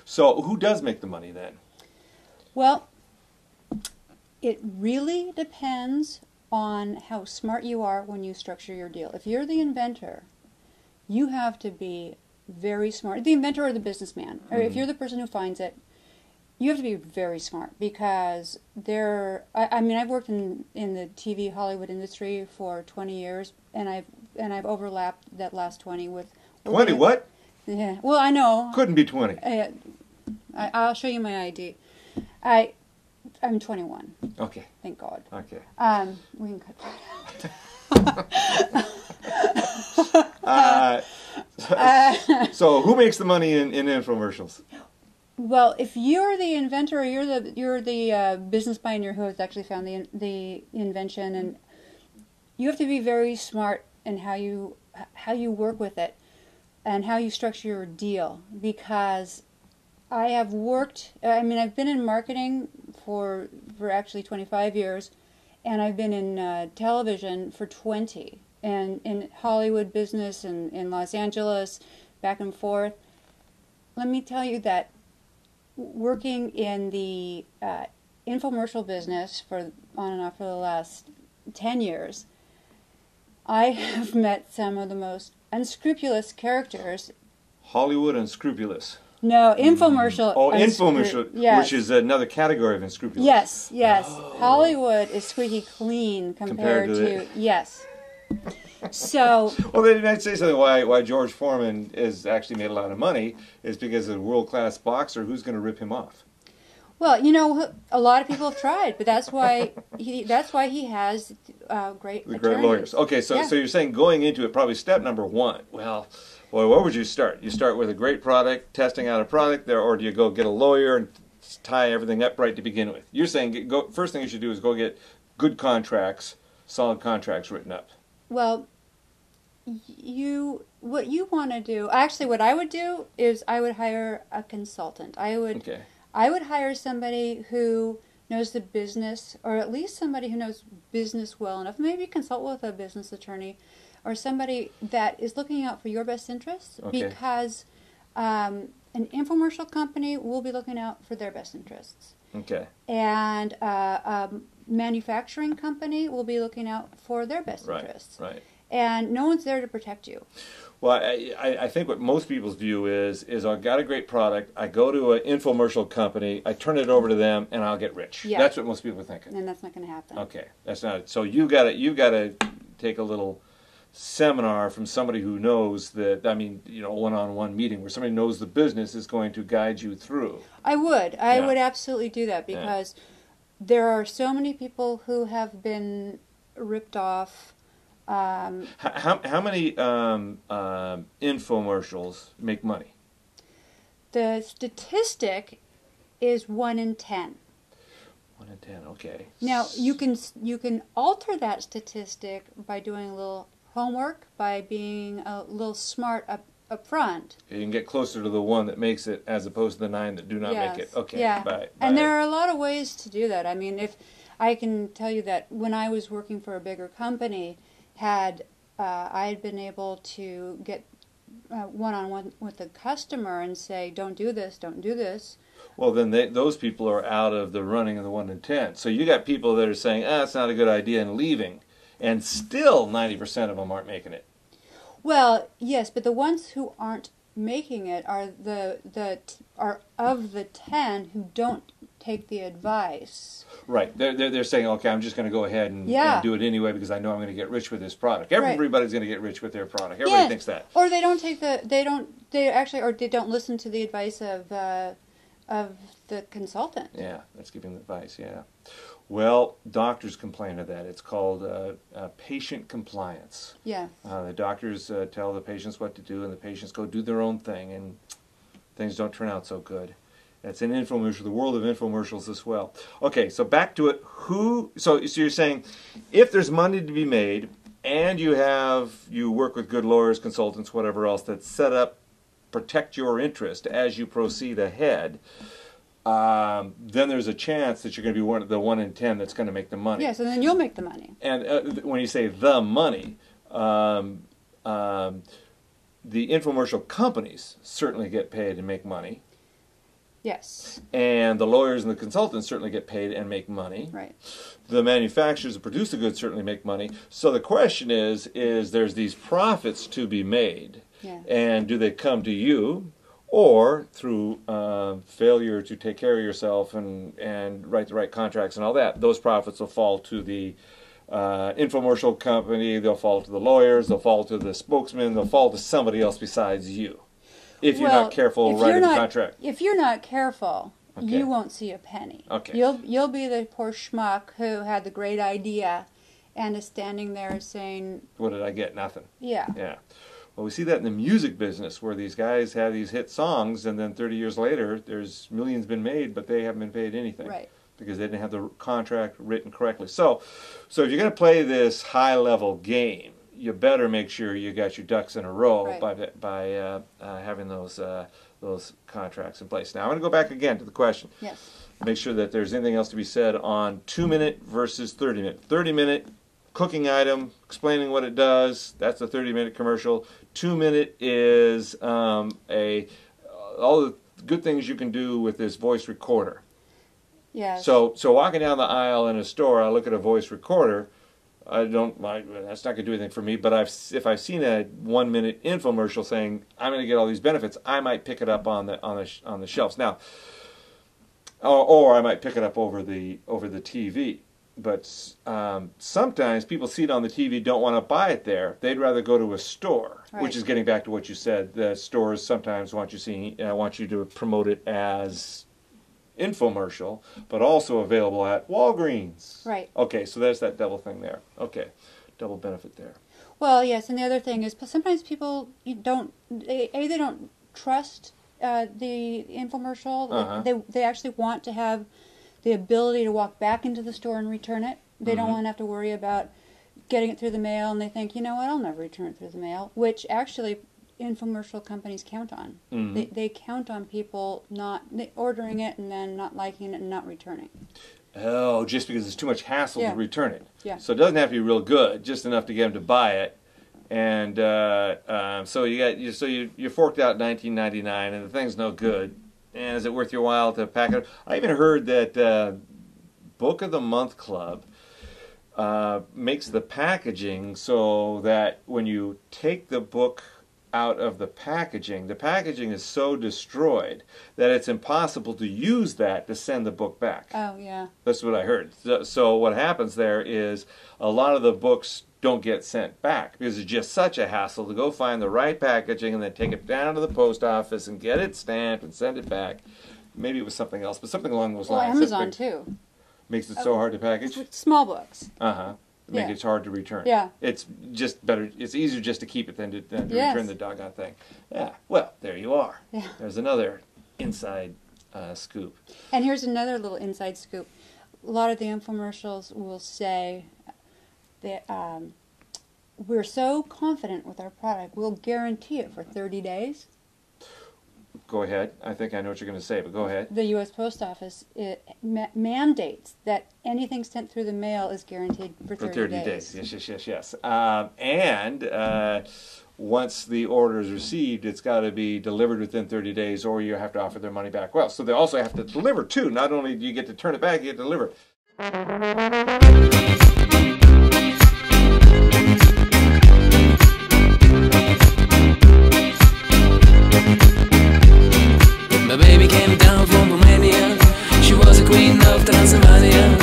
So who does make the money then? Well, it really depends on how smart you are when you structure your deal. If you're the inventor, you have to be very smart. The inventor or the businessman, or if you're the person who finds it, you have to be very smart because I mean, I've worked in the TV Hollywood industry for 20 years, and I've overlapped that last 20 with 20 what? Yeah. Well, I know. Couldn't be 20. I'll show you my ID. I'm 21. Okay. Thank God. Okay. We can cut that out. So who makes the money in infomercials? Well, if you're the inventor or you're the business pioneer who has actually found the invention, and you have to be very smart in how you work with it and how you structure your deal, because I've been in marketing for actually 25 years, and I've been in television for 20, and in Hollywood business and in Los Angeles, back and forth. Let me tell you that working in the infomercial business on and off for the last 10 years, I have met some of the most unscrupulous characters. Hollywood unscrupulous. No, infomercial. Oh, infomercial, yes. Which is another category of unscrupulous. Yes, yes. Oh. Hollywood is squeaky clean compared to yes. So. Well, they might say something why George Foreman has actually made a lot of money is because of a world-class boxer. Who's going to rip him off? Well, a lot of people have tried, but that's why he has great lawyers. Okay, so you're saying going into it, probably step number one. Well, boy, where would you start? You start with a great product, testing out a product there, or do you go get a lawyer and tie everything up right to begin with? You're saying first thing you should do is go get good contracts, solid contracts written up. Well, what you want to do, actually what I would do is I would hire a consultant. I would hire somebody who knows the business, or at least somebody who knows business well enough. Maybe consult with a business attorney or somebody that is looking out for your best interests, because an infomercial company will be looking out for their best interests. Okay. And a manufacturing company will be looking out for their best interests. Right. And no one's there to protect you. Well, I think what most people's view is I've got a great product, I go to an infomercial company, I turn it over to them, and I'll get rich. Yeah. That's what most people are thinking. And that's not going to happen. Okay, that's not it. So you've got to take a little seminar from somebody who knows that, one-on-one meeting where somebody knows the business is going to guide you through. I would absolutely do that, because there are so many people who have been ripped off. How many infomercials make money? The statistic is 1 in 10. 1 in 10, okay. Now you can alter that statistic by doing a little homework, by being a little smart up front. You can get closer to the one that makes it as opposed to the 9 that do not make it. Okay. Yeah. And there are a lot of ways to do that. I mean, if I can tell you that when I was working for a bigger company, I had been able to get one-on-one with the customer and say, don't do this, don't do this. Well, then those people are out of the running of the 1 in 10. So you got people that are saying, it's not a good idea, and leaving. And still 90% of them aren't making it. Well, yes, but the ones who aren't making it are are of the 10 who don't take the advice. Right. They're saying, okay, I'm just going to go ahead and do it anyway because I know I'm going to get rich with this product. Everybody's going to get rich with their product. Everybody thinks that. Or they don't they don't listen to the advice of the consultant. Yeah, that's giving the advice. Yeah. Well, doctors complain of that. It's called patient compliance. Yeah. The doctors tell the patients what to do, and the patients go do their own thing, and things don't turn out so good. That's an infomercial, the world of infomercials as well. Okay, so back to it. So you're saying if there's money to be made, and you work with good lawyers, consultants, whatever else, that set up, protect your interest as you proceed ahead, then there's a chance that you're going to be the 1 in 10 that's going to make the money. Yes, and then you'll make the money. And when you say the money, the infomercial companies certainly get paid and make money. Yes. And the lawyers and the consultants certainly get paid and make money. Right. The manufacturers that produce the goods certainly make money. So the question is there's these profits to be made. Yeah. And do they come to you, or through failure to take care of yourself and write the right contracts and all that? Those profits will fall to the infomercial company, they'll fall to the lawyers, they'll fall to the spokesman, they'll fall to somebody else besides you. If you're not careful writing the contract. If you're not careful, Okay. you won't see a penny. Okay. You'll be the poor schmuck who had the great idea and is standing there saying, What did I get? Nothing. yeah. Yeah. Well, we see that in the music business where these guys have these hit songs and then 30 years later there's millions been made but they haven't been paid anything. Right. Because they didn't have the contract written correctly. So if you're going to play this high-level game, you better make sure you got your ducks in a row Right. by having those contracts in place. Now, I'm going to go back again to the question. Yes. Make sure that there's anything else to be said on 2-minute versus 30-minute. 30-minute cooking item, explaining what it does. That's a 30-minute commercial. 2-minute is all the good things you can do with this voice recorder. Yes. So walking down the aisle in a store, I look at a voice recorder. That's not going to do anything for me. But if I've seen a 1-minute infomercial saying I'm going to get all these benefits, I might pick it up on the shelves now, or I might pick it up over the TV. But sometimes people see it on the TV, don't want to buy it there. They'd rather go to a store, Right. which is getting back to what you said. The stores sometimes want you to promote it as infomercial, but also available at Walgreens. Right. Okay, so there's that double thing there. Okay, double benefit there. Well, yes, and the other thing is sometimes people they don't trust the infomercial. Uh-huh. They actually want to have the ability to walk back into the store and return it. They don't want to have to worry about getting it through the mail, and they think, you know what, I'll never return it through the mail, which actually infomercial companies count on. Mm-hmm. They count on people not ordering it and then not liking it and not returning. Oh, just because it's too much hassle to return it. Yeah. So it doesn't have to be real good, just enough to get them to buy it. And so you forked out $19.99, and the thing's no good. And is it worth your while to pack it up? I even heard that Book of the Month Club makes the packaging so that when you take the book out of the packaging is so destroyed that it's impossible to use that to send the book back. Oh, yeah. That's what I heard. So what happens there is a lot of the books don't get sent back because it's just such a hassle to go find the right packaging and then take it down to the post office and get it stamped and send it back. Maybe it was something else, but something along those lines. Well, Amazon, too. Makes it so hard to package? Small books. Uh-huh. Make Yeah. it hard to return. Yeah. It's just better. It's easier just to keep it than to Yes. return the doggone thing. Yeah. Well, there you are. Yeah. There's another inside scoop. And here's another little inside scoop. A lot of the infomercials will say that we're so confident with our product, we'll guarantee it for 30 days. Go ahead. I think I know what you're going to say, but go ahead. The U.S. Post Office mandates that anything sent through the mail is guaranteed for 30 days. Yes. And once the order is received, it's got to be delivered within 30 days, or you have to offer their money back. Well, so they also have to deliver, too. Not only do you get to turn it back, you get to deliver. My baby came down from Romania. She was a queen of Transylvania.